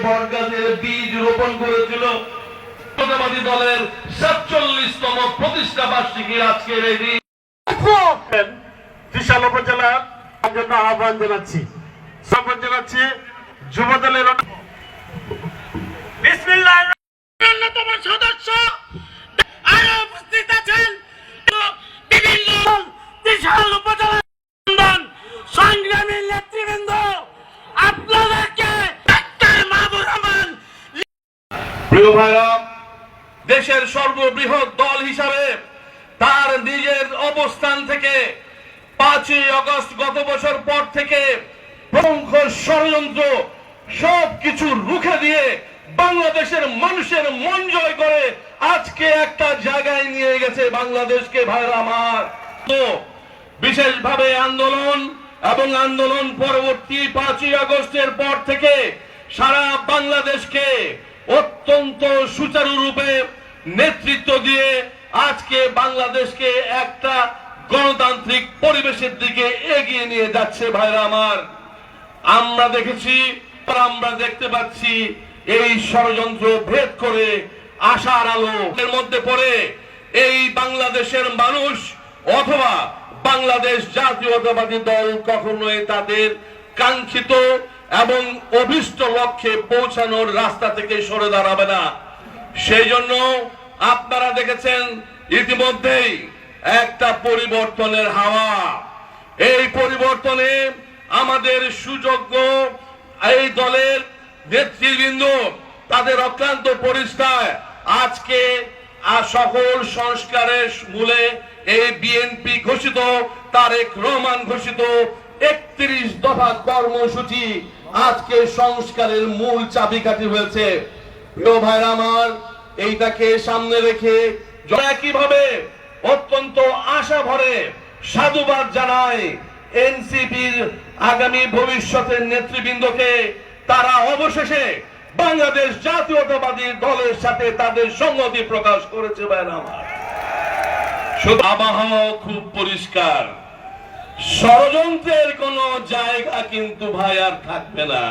বটগাছের বীজ রোপণ করেছিল। জাতীয়তাবাদী দলের ৪৭তম প্রতিষ্ঠা বার্ষিকীর আজকের এই দিন ত্রিশাল উপজেলার জন্য আহ্বান জানাচ্ছি যুব দলের অন্যতম সদস্য আরো উপস্থিত আছেন বিভিন্ন ত্রিশাল উপজেলা সংগ্রামী নেতৃবৃন্দ। আপনাদেরকে ডাক্তার মাহবুব রহমান। প্রিয় ভাইরা, দেশের সর্ববৃহৎ দল হিসাবে তার নিজের অবস্থান থেকে ৫ই আগস্ট গত বছর পর থেকে প্রমুখ ষড়যন্ত্র সবকিছু রুখে দিয়ে বাংলাদেশের মানুষের মন জয় করে আজকে একটা জায়গায় নিয়ে গেছে বাংলাদেশকে। ভাইরা আমার, তো বিশেষভাবে আন্দোলন এবং আন্দোলন পরবর্তী ৫ই আগস্টের পর থেকে সারা বাংলাদেশকে অত্যন্ত সুচারুরূপে নেতৃত্ব দিয়ে আজকে বাংলাদেশকে একটা গণতান্ত্রিক পরিবেশের দিকে এগিয়ে নিয়ে যাচ্ছে। ভাইরা আমার, আমরা দেখেছি, আমরা দেখতে পাচ্ছি এই ষড়যন্ত্র ভেদ করে আশার আলো এর মধ্যে পড়ে এই বাংলাদেশের মানুষ অথবা বাংলাদেশ জাতীয়তাবাদী দল কখনোই তাদের কাঙ্ক্ষিত এবং অভিষ্ট লক্ষ্যে পৌঁছানোর রাস্তা থেকে সরে দাঁড়াবে না। সেই জন্য আপনারা দেখেছেন ইতিমধ্যেই একটা পরিবর্তনের হাওয়া। এই পরিবর্তনে আমাদের সুযোগ্য এই দলের নেতৃবৃন্দ তাদের অক্লান্ত পরিশ্রম আজকে সকল সংস্কারের মূলে এই বিএনপি ঘোষিত, তারেক রহমান ঘোষিত ৩১ দফা কর্মসূচি আজকে সংস্কারের মূল চাবিকাঠি হয়েছে। প্রিয় ভাইরা আমার, এইটাকে সামনে রেখে একইভাবে অত্যন্ত আশা ভরে সাধুবাদ জানায় এনসিপির আগামী ভবিষ্যতের নেতৃবৃন্দকে। তারা অবশেষে বাংলাদেশ জাতীয়তাবাদী দলের সাথে তাদের সংহতি প্রকাশ করেছে। ভাইরা আমার, শুধু আবহাওয়া খুব পরিষ্কার, ষড়যন্ত্রের কোন জায়গা কিন্তু ভাই আর থাকবে না।